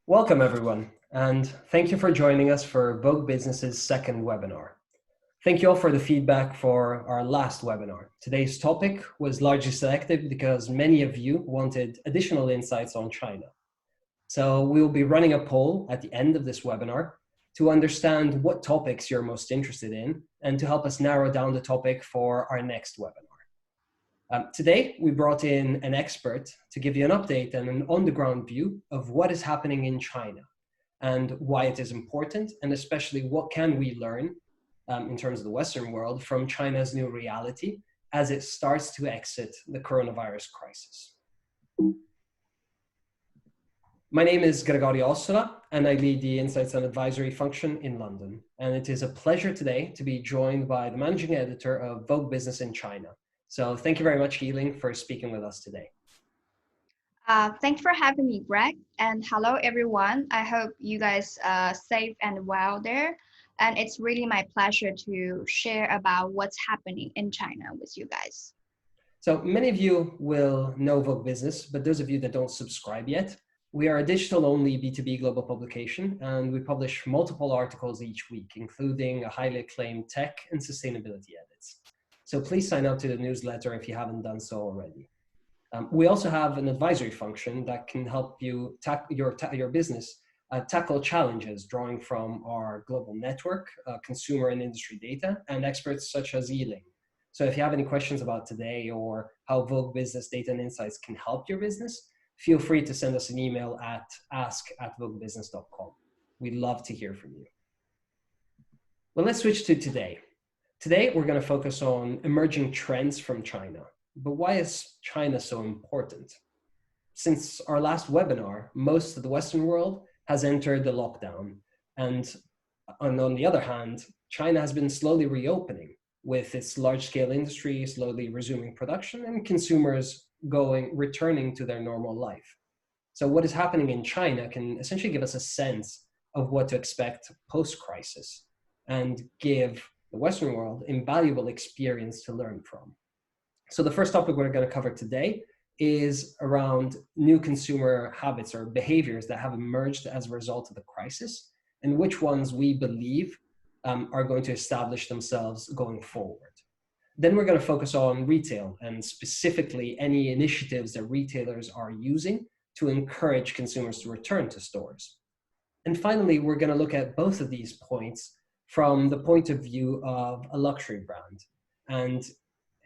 Welcome, everyone, and thank you for joining us for Vogue Business's second webinar. Thank you all for the feedback for our last webinar. Today's topic was largely selected because many of you wanted additional insights on China. So we will be running a poll at the end of this webinar to understand what topics you're most interested in and to help us narrow down the topic for our next webinar. Today, we brought in an expert to give you an update and an on-the-ground view of what is happening in China and why it is important, and especially what can we learn in terms of the Western world from China's new reality as it starts to exit the coronavirus crisis. My name is Gregorio Ossola, and I lead the Insights and Advisory function in London. And it is a pleasure today to be joined by the managing editor of Vogue Business in China. So thank you very much, Yiling, for speaking with us today. Thanks for having me, Greg. And hello, everyone. I hope you guys are safe and well there. And it's really my pleasure to share about what's happening in China with you guys. So many of you will know Vogue Business, but those of you that don't subscribe yet, we are a digital-only B2B global publication, and we publish multiple articles each week, including a highly acclaimed tech and sustainability edits. So please sign up to the newsletter if you haven't done so already. We also have an advisory function that can help you your business tackle challenges drawing from our global network, consumer and industry data, and experts such as Yiling. So if you have any questions about today or how Vogue Business Data and Insights can help your business, feel free to send us an email at ask@voguebusiness.com. We'd love to hear from you. Well, let's switch to today. Today, we're going to focus on emerging trends from China. But why is China so important? Since our last webinar, most of the Western world has entered the lockdown. And on the other hand, China has been slowly reopening with its large-scale industry slowly resuming production and consumers returning to their normal life. So what is happening in China can essentially give us a sense of what to expect post-crisis and give the Western world invaluable experience to learn from. So the first topic we're going to cover today is around new consumer habits or behaviors that have emerged as a result of the crisis and which ones we believe are going to establish themselves going forward. Then we're going to focus on retail and specifically any initiatives that retailers are using to encourage consumers to return to stores. And finally, we're going to look at both of these points from the point of view of a luxury brand and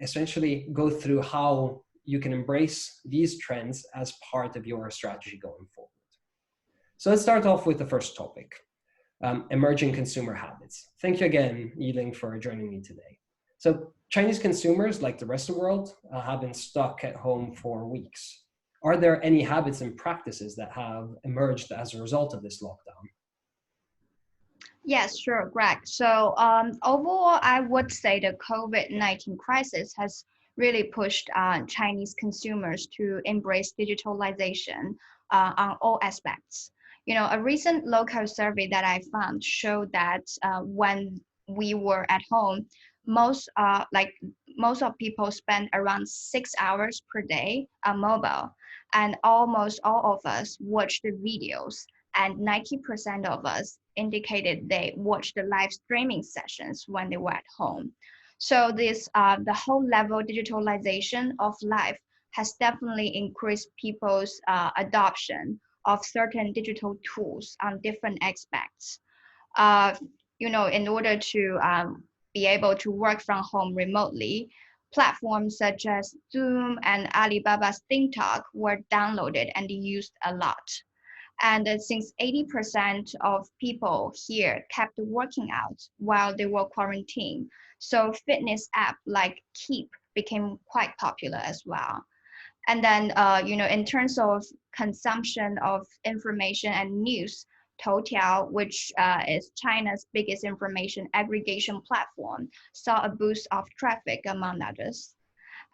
essentially go through how you can embrace these trends as part of your strategy going forward. So let's start off with the first topic, emerging consumer habits. Thank you again, Yiling, for joining me today. So Chinese consumers, like the rest of the world, have been stuck at home for weeks. Are there any habits and practices that have emerged as a result of this lockdown? Yes, sure, Greg. So overall, I would say the COVID-19 crisis has really pushed Chinese consumers to embrace digitalization on all aspects. You know, a recent local survey that I found showed that when we were at home, most of people spend around 6 hours per day on mobile, and almost all of us watch the videos, and 90% of us indicated they watched the live streaming sessions when they were at home. So the whole level digitalization of life has definitely increased people's adoption of certain digital tools on different aspects. In order to be able to work from home remotely, platforms such as Zoom and Alibaba's TikTok were downloaded and used a lot. And since 80% of people here kept working out while they were quarantined, so fitness app like Keep became quite popular as well. And then, in terms of consumption of information and news, Toutiao, which is China's biggest information aggregation platform, saw a boost of traffic, among others.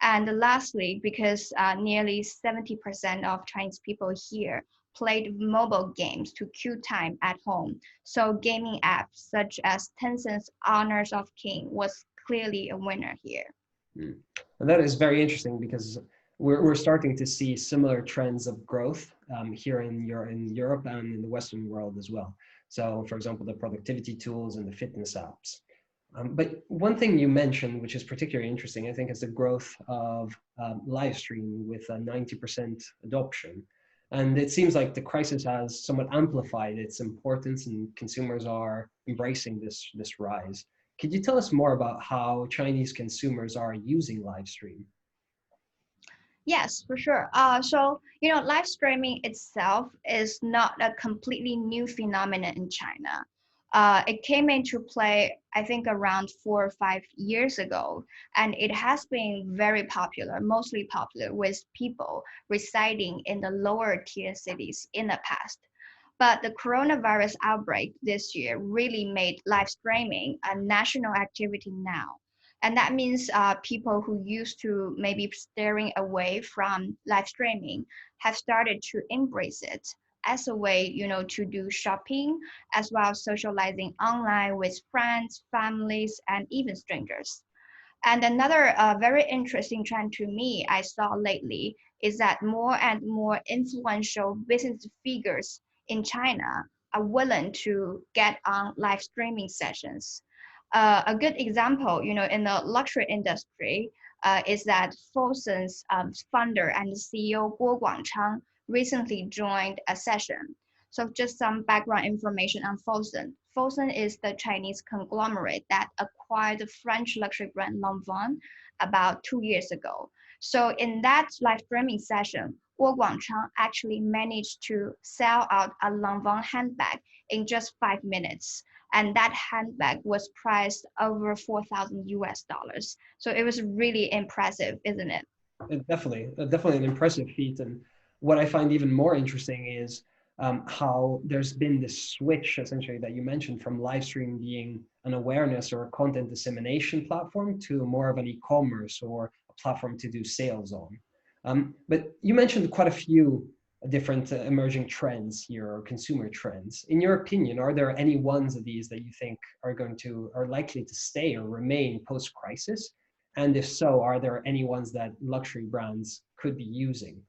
And lastly, because nearly 70% of Chinese people here played mobile games to kill time at home, so gaming apps such as Tencent's Honors of King was clearly a winner here. And that is very interesting because we're starting to see similar trends of growth here in Europe and in the Western world as well. So, for example, the productivity tools and the fitness apps. But one thing you mentioned, which is particularly interesting, I think, is the growth of live stream with a 90% adoption. And it seems like the crisis has somewhat amplified its importance, and consumers are embracing this rise. Could you tell us more about how Chinese consumers are using live stream? Yes, for sure. Live streaming itself is not a completely new phenomenon in China. It came into play, I think, around 4 or 5 years ago, and it has been very popular, mostly popular with people residing in the lower tier cities in the past. But the coronavirus outbreak this year really made live streaming a national activity now. And that means people who used to maybe staring away from live streaming have started to embrace it as a way, to do shopping as well as socializing online with friends, families, and even strangers. And another very interesting trend to me I saw lately is that more and more influential business figures in China are willing to get on live streaming sessions. A good example, in the luxury industry, is that Fosun's founder and CEO Guo Guangchang recently joined a session. So just some background information on Fosun. Fosun is the Chinese conglomerate that acquired the French luxury brand Lanvin about 2 years ago. So in that live streaming session, Guo Guangchang actually managed to sell out a Lanvin handbag in just 5 minutes. And that handbag was priced over 4,000 US dollars. So it was really impressive, isn't it? Definitely an impressive feat. And what I find even more interesting is how there's been this switch, essentially, that you mentioned, from live stream being an awareness or a content dissemination platform to more of an e-commerce or a platform to do sales on. But you mentioned quite a few different emerging trends here, or consumer trends. In your opinion, are there any ones of these that you think are likely to stay or remain post-crisis? And if so, are there any ones that luxury brands could be using?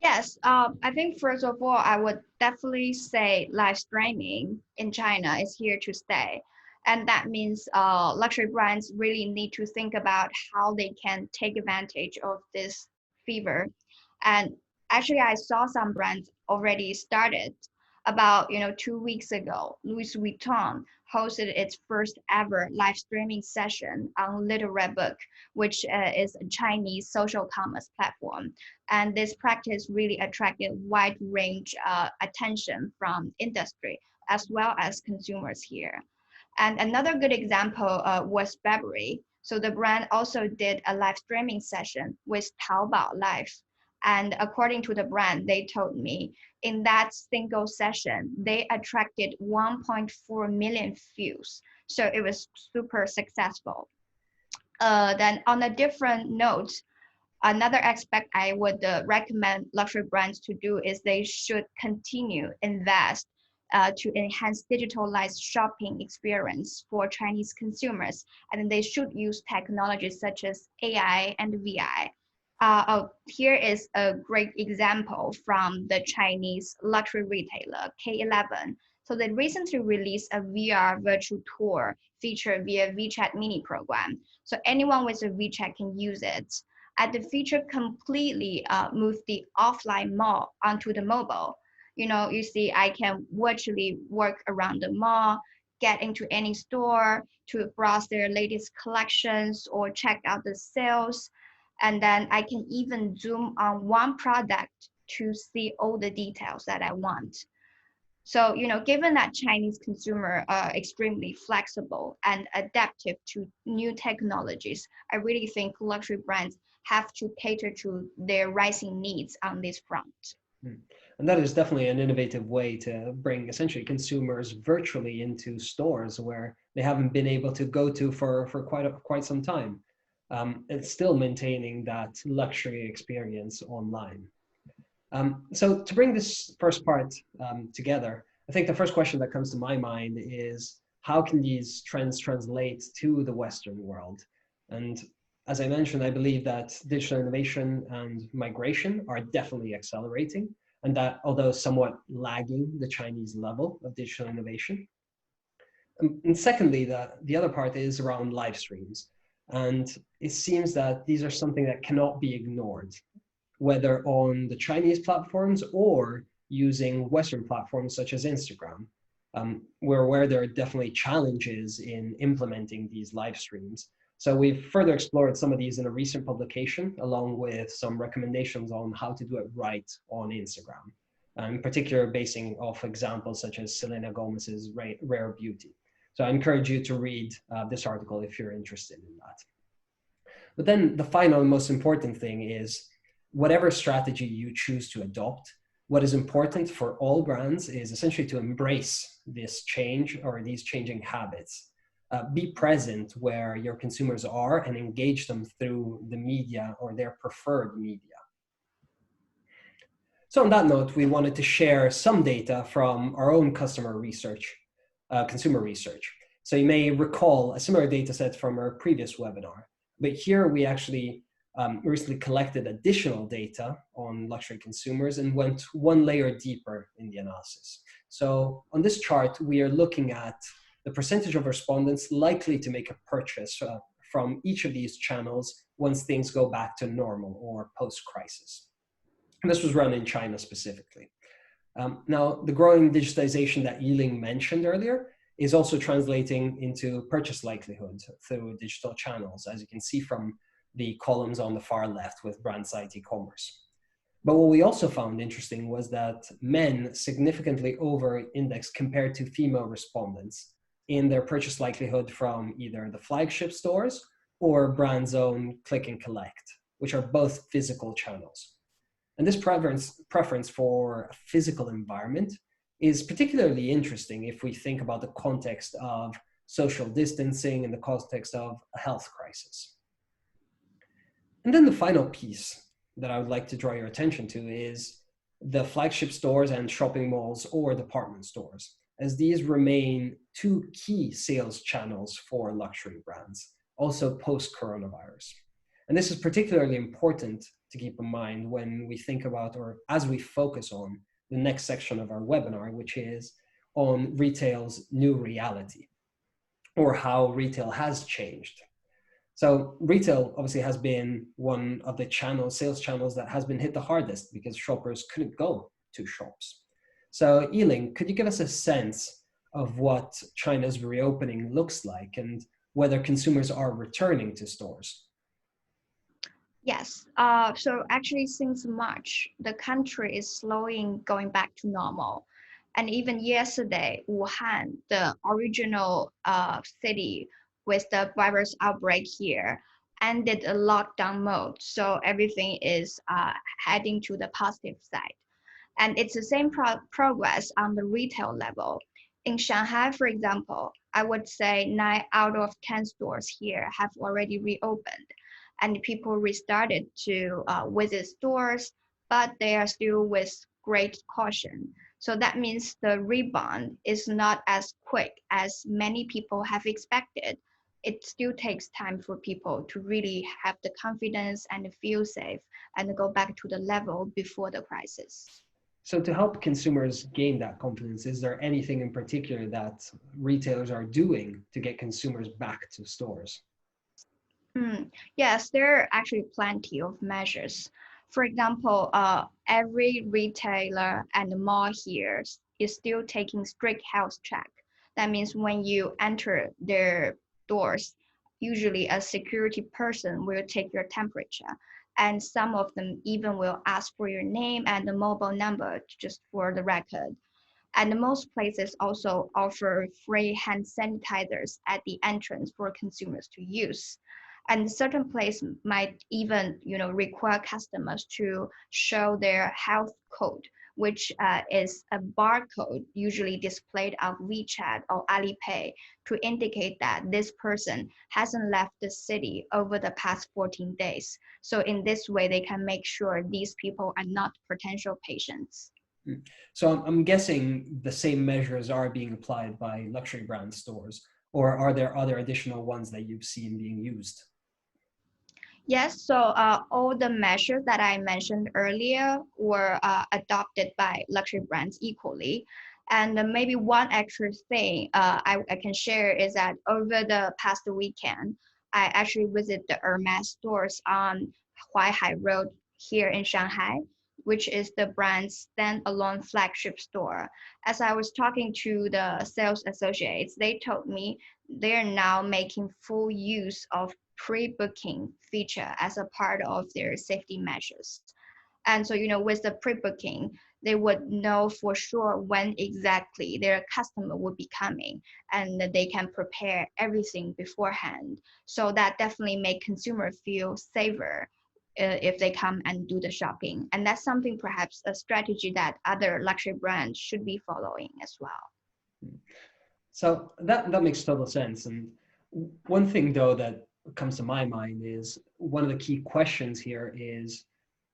Yes, I think first of all, I would definitely say live streaming in China is here to stay. And that means luxury brands really need to think about how they can take advantage of this fever. And actually, I saw some brands already started. About 2 weeks ago, Louis Vuitton hosted its first ever live streaming session on Little Red Book, which is a Chinese social commerce platform. And this practice really attracted wide range attention from industry as well as consumers here. And another good example was Burberry. So the brand also did a live streaming session with Taobao Live. And according to the brand, they told me in that single session, they attracted 1.4 million views. So it was super successful. Then on a different note, another aspect I would recommend luxury brands to do is they should continue invest to enhance digitalized shopping experience for Chinese consumers, and they should use technologies such as AI and VI. Here is a great example from the Chinese luxury retailer K11. So they recently released a VR virtual tour feature via WeChat mini program. So anyone with a WeChat can use it. And the feature completely moved the offline mall onto the mobile. You see, I can virtually work around the mall, get into any store to browse their latest collections or check out the sales. And then I can even zoom on one product to see all the details that I want. So, given that Chinese consumers are extremely flexible and adaptive to new technologies, I really think luxury brands have to cater to their rising needs on this front. And that is definitely an innovative way to bring essentially consumers virtually into stores where they haven't been able to go to for quite some time. It's still maintaining that luxury experience online. So to bring this first part together, I think the first question that comes to my mind is how can these trends translate to the Western world? And As I mentioned, I believe that digital innovation and migration are definitely accelerating, and that although somewhat lagging the Chinese level of digital innovation. And secondly, the other part is around live streams. And it seems that these are something that cannot be ignored, whether on the Chinese platforms or using Western platforms such as Instagram. We're aware there are definitely challenges in implementing these live streams. So we've further explored some of these in a recent publication, along with some recommendations on how to do it right on Instagram, in particular basing off examples such as Selena Gomez's Rare Beauty. So I encourage you to read this article if you're interested in that. But then the final and most important thing is whatever strategy you choose to adopt, what is important for all brands is essentially to embrace this change or these changing habits. Be present where your consumers are and engage them through the media or their preferred media. So on that note, we wanted to share some data from our own customer research, consumer research. So you may recall a similar data set from our previous webinar, but here we actually recently collected additional data on luxury consumers and went one layer deeper in the analysis. So on this chart, we are looking at the percentage of respondents likely to make a purchase from each of these channels once things go back to normal or post-crisis. And this was run in China specifically. Now, the growing digitization that Yiling mentioned earlier is also translating into purchase likelihood through digital channels, as you can see from the columns on the far left with brand site e-commerce. But what we also found interesting was that men significantly over-indexed compared to female respondents in their purchase likelihood from either the flagship stores or brand's own click and collect, which are both physical channels. And this preference for a physical environment is particularly interesting if we think about the context of social distancing and the context of a health crisis. And then the final piece that I would like to draw your attention to is the flagship stores and shopping malls or department stores, as these remain two key sales channels for luxury brands, also post-coronavirus. And this is particularly important to keep in mind when we think about, or as we focus on, the next section of our webinar, which is on retail's new reality, or how retail has changed. So retail obviously has been one of the sales channels that has been hit the hardest because shoppers couldn't go to shops. So Yiling, could you give us a sense of what China's reopening looks like and whether consumers are returning to stores? Yes, so actually since March, the country is slowing going back to normal. And even yesterday, Wuhan, the original city with the virus outbreak here, ended a lockdown mode. So everything is heading to the positive side. And it's the same progress on the retail level. In Shanghai, for example, I would say 9 out of 10 stores here have already reopened and people restarted to visit stores, but they are still with great caution. So that means the rebound is not as quick as many people have expected. It still takes time for people to really have the confidence and feel safe and go back to the level before the crisis. So to help consumers gain that confidence, is there anything in particular that retailers are doing to get consumers back to stores? Yes, there are actually plenty of measures. For example, every retailer and mall here is still taking strict health check. That means when you enter their doors, usually a security person will take your temperature. And some of them even will ask for your name and the mobile number just for the record. And most places also offer free hand sanitizers at the entrance for consumers to use. And certain places might even, require customers to show their health code, which is a barcode usually displayed on WeChat or Alipay to indicate that this person hasn't left the city over the past 14 days. So in this way, they can make sure these people are not potential patients. So I'm guessing the same measures are being applied by luxury brand stores, or are there other additional ones that you've seen being used? Yes, so all the measures that I mentioned earlier were adopted by luxury brands equally. And maybe one extra thing I can share is that over the past weekend, I actually visited the Hermes stores on Huaihai Road here in Shanghai, which is the brand's standalone flagship store. As I was talking to the sales associates, they told me they're now making full use of pre-booking feature as a part of their safety measures. And so, with the pre-booking, they would know for sure when exactly their customer would be coming and that they can prepare everything beforehand. So that definitely make consumer feel safer if they come and do the shopping. And that's something perhaps a strategy that other luxury brands should be following as well. So that makes total sense. And one thing though that comes to my mind is one of the key questions here is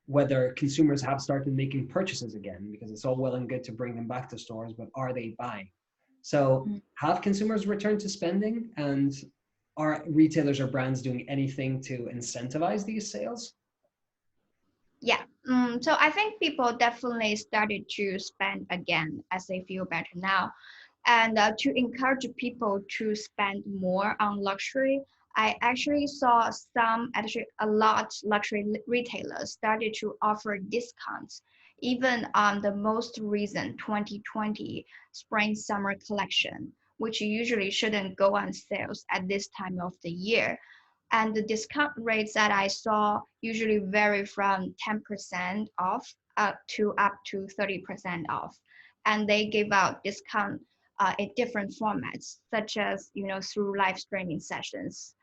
whether consumers have started making purchases again, because it's all well and good to bring them back to stores, but are they buying? So have consumers returned to spending, and are retailers or brands doing anything to incentivize these sales? Yeah. So I think people definitely started to spend again as they feel better now. And to encourage people to spend more on luxury, I actually saw actually a lot luxury retailers started to offer discounts, even on the most recent 2020 spring summer collection, which usually shouldn't go on sales at this time of the year. And the discount rates that I saw usually vary from 10% off up to 30% off. And they give out discount in different formats, such as through live streaming sessions.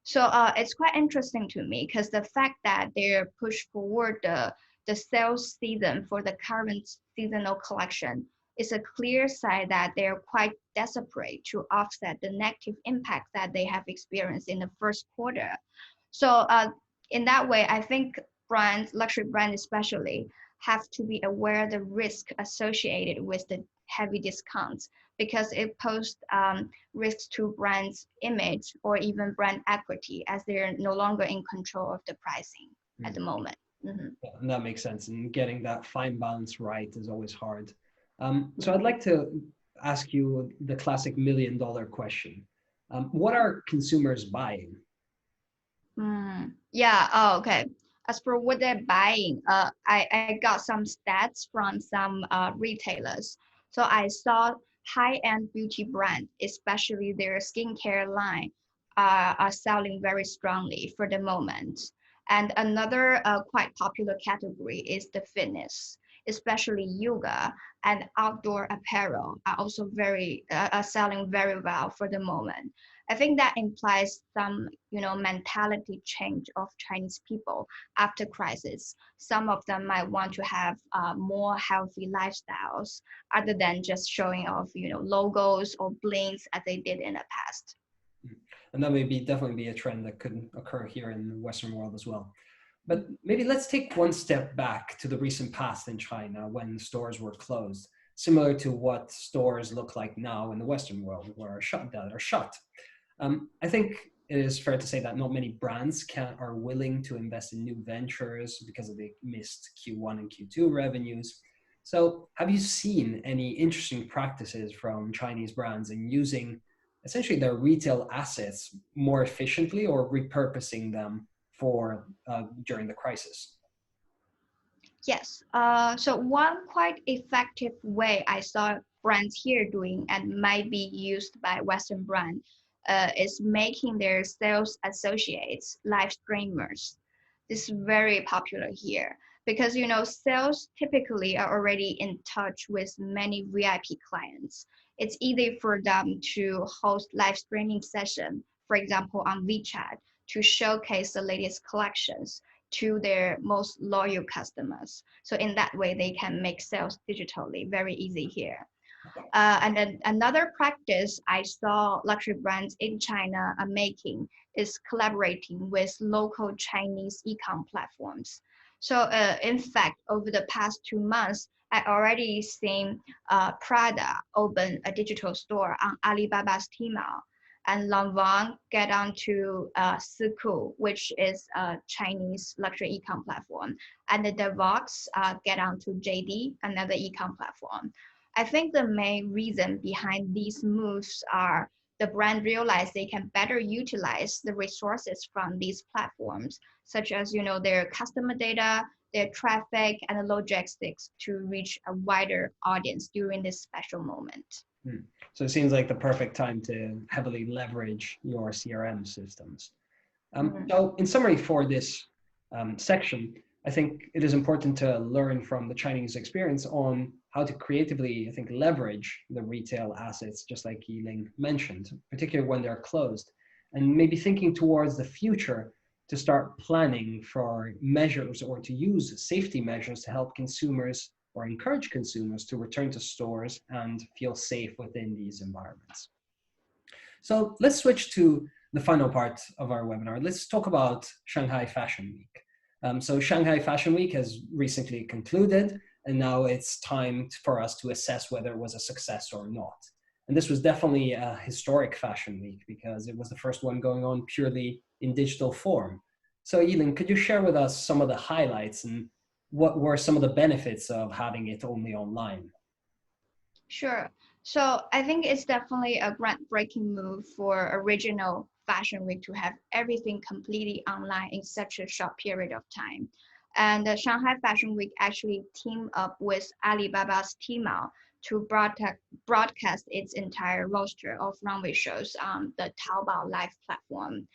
So it's quite interesting to me because the fact that they're pushed forward the sales season for the current seasonal collection is a clear sign that they're quite desperate to offset the negative impact that they have experienced in the first quarter. So in that way, I think brands, luxury brands especially, have to be aware the risk associated with the heavy discounts because it poses risks to brand's image or even brand equity as they're no longer in control of the pricing at the moment. Mhm. Yeah, and that makes sense. And getting that fine balance right is always hard. So I'd like to ask you the classic $1 million question. What are consumers buying? Yeah. Oh, okay. As for what they're buying, I got some stats from some retailers. So I saw high-end beauty brand, especially their skincare line, are selling very strongly for the moment. And another quite popular category is the fitness, especially yoga and outdoor apparel are also are selling very well for the moment. I think that implies some, mentality change of Chinese people after crisis. Some of them might want to have more healthy lifestyles other than just showing off, logos or blings as they did in the past. And that may be definitely be a trend that could occur here in the Western world as well. But maybe let's take one step back to the recent past in China when stores were closed, similar to what stores look like now in the Western world, that are shut. I think it is fair to say that not many brands are willing to invest in new ventures because of the missed Q1 and Q2 revenues. So, have you seen any interesting practices from Chinese brands in using essentially their retail assets more efficiently or repurposing them for during the crisis? Yes. So one quite effective way I saw brands here doing and might be used by Western brand is making their sales associates live streamers. This is very popular here because sales typically are already in touch with many VIP clients. It's easy for them to host live streaming session, for example, on WeChat to showcase the latest collections to their most loyal customers. So in that way, they can make sales digitally very easy here. And then another practice I saw luxury brands in China are making is collaborating with local Chinese e-com platforms. So in fact, over the past 2 months, I already seen Prada open a digital store on Alibaba's Tmall. and Lanvin get onto Siku, which is a Chinese luxury e-com platform, and the Vox get onto JD, another e-com platform. I think the main reason behind these moves are the brand realize they can better utilize the resources from these platforms, such as their customer data, their traffic, and the logistics to reach a wider audience during this special moment. So it seems like the perfect time to heavily leverage your CRM systems. So in summary for this section, I think it is important to learn from the Chinese experience on how to creatively, I think, leverage the retail assets, just like Yiling mentioned, particularly when they're closed, and maybe thinking towards the future to start planning for measures or to use safety measures to help consumers or encourage consumers to return to stores and feel safe within these environments. So let's switch to the final part of our webinar. Let's talk about Shanghai Fashion Week. So Shanghai Fashion Week has recently concluded, and now it's time for us to assess whether it was a success or not. And this was definitely a historic fashion week because it was the first one going on purely in digital form. So Yiling, could you share with us some of the highlights and what were some of the benefits of having it only online? Sure. So I think it's definitely a groundbreaking move for a regional fashion week to have everything completely online in such a short period of time. And the Shanghai Fashion Week actually teamed up with Alibaba's Tmall to broadcast its entire roster of runway shows on the Taobao Live platform.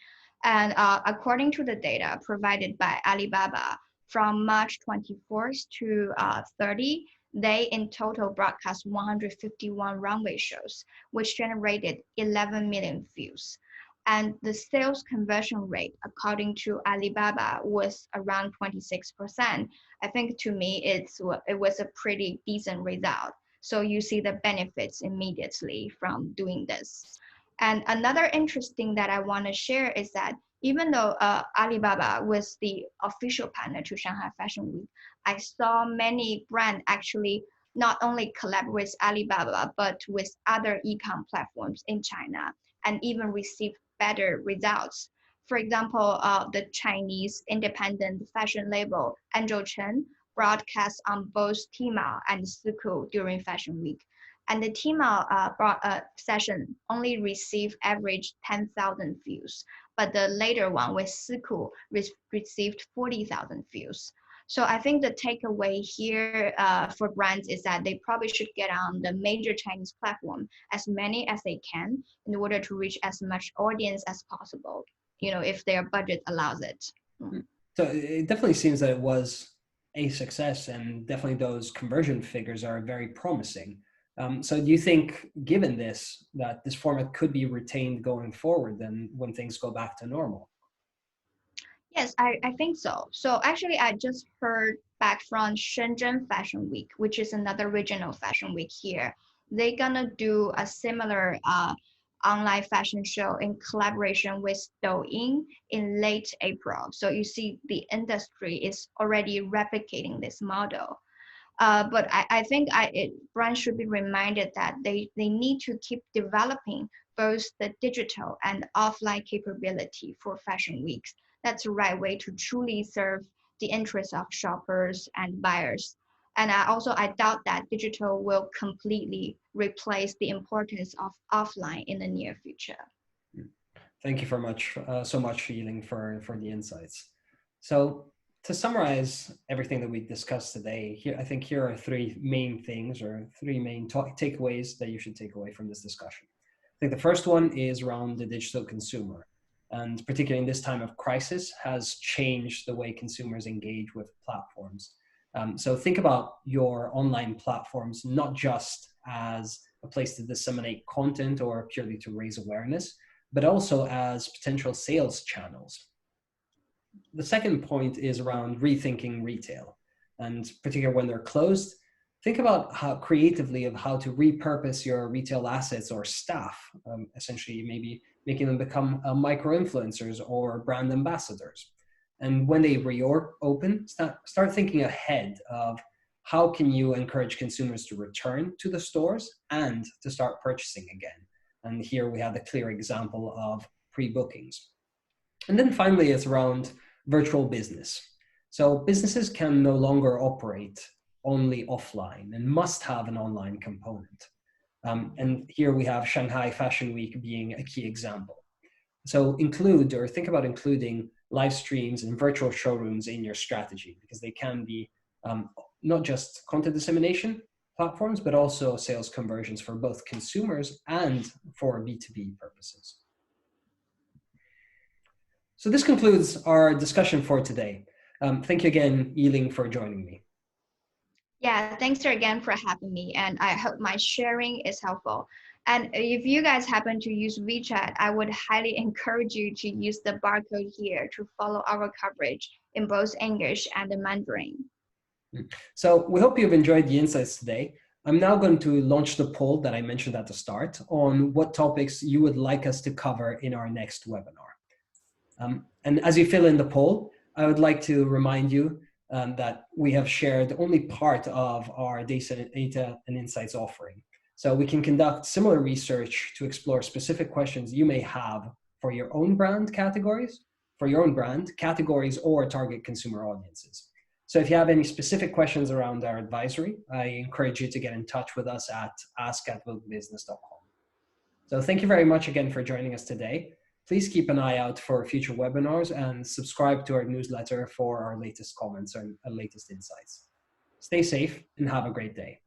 And according to the data provided by Alibaba, from March 24th to 30, they in total broadcast 151 runway shows, which generated 11 million views. And the sales conversion rate, according to Alibaba, was around 26%. I think to me, it was a pretty decent result. So you see the benefits immediately from doing this. And another interesting that I want to share is that even though Alibaba was the official partner to Shanghai Fashion Week, I saw many brands actually not only collaborate with Alibaba, but with other e-com platforms in China and even receive better results. For example, the Chinese independent fashion label Angel Chen broadcast on both Tmall and Siku during Fashion Week. And the Tmall session only received average 10,000 views, but the later one with Siku received 40,000 views. So I think the takeaway here for brands is that they probably should get on the major Chinese platform, as many as they can, in order to reach as much audience as possible, if their budget allows it. So it definitely seems that it was a success, and definitely those conversion figures are very promising. So do you think, given this, that this format could be retained going forward then when things go back to normal? Yes, I think so. So actually, I just heard back from Shenzhen Fashion Week, which is another regional fashion week here. They're gonna do a similar online fashion show in collaboration with Douyin in late April. So you see the industry is already replicating this model. But I think brands should be reminded that they need to keep developing both the digital and offline capability for fashion weeks. That's the right way to truly serve the interests of shoppers and buyers. And I doubt that digital will completely replace the importance of offline in the near future. Thank you so much, Yiling, for the insights. So to summarize everything that we discussed today, here are three main things or three main takeaways that you should take away from this discussion. I think the first one is around the digital consumer, and particularly in this time of crisis, has changed the way consumers engage with platforms. So think about your online platforms not just as a place to disseminate content or purely to raise awareness, but also as potential sales channels. The second point is around rethinking retail, and particularly when they're closed, think about how creatively of how to repurpose your retail assets or staff, essentially maybe making them become micro-influencers or brand ambassadors. And when they reopen, start thinking ahead of how can you encourage consumers to return to the stores and to start purchasing again. And here we have a clear example of pre-bookings. And then finally, it's around virtual business. So businesses can no longer operate only offline and must have an online component. And here we have Shanghai Fashion Week being a key example. So include or think about including live streams and virtual showrooms in your strategy, because they can be not just content dissemination platforms, but also sales conversions for both consumers and for B2B purposes. So this concludes our discussion for today. Thank you again, Yiling, for joining me. Yeah, thanks again for having me, and I hope my sharing is helpful. And if you guys happen to use WeChat, I would highly encourage you to use the barcode here to follow our coverage in both English and Mandarin. So we hope you've enjoyed the insights today. I'm now going to launch the poll that I mentioned at the start on what topics you would like us to cover in our next webinar. And as you fill in the poll, I would like to remind you that we have shared only part of our data and insights offering. So we can conduct similar research to explore specific questions you may have for your own brand categories, or target consumer audiences. So if you have any specific questions around our advisory, I encourage you to get in touch with us at ask@voguebusiness.com. So thank you very much again for joining us today. Please keep an eye out for future webinars and subscribe to our newsletter for our latest comments and latest insights. Stay safe and have a great day.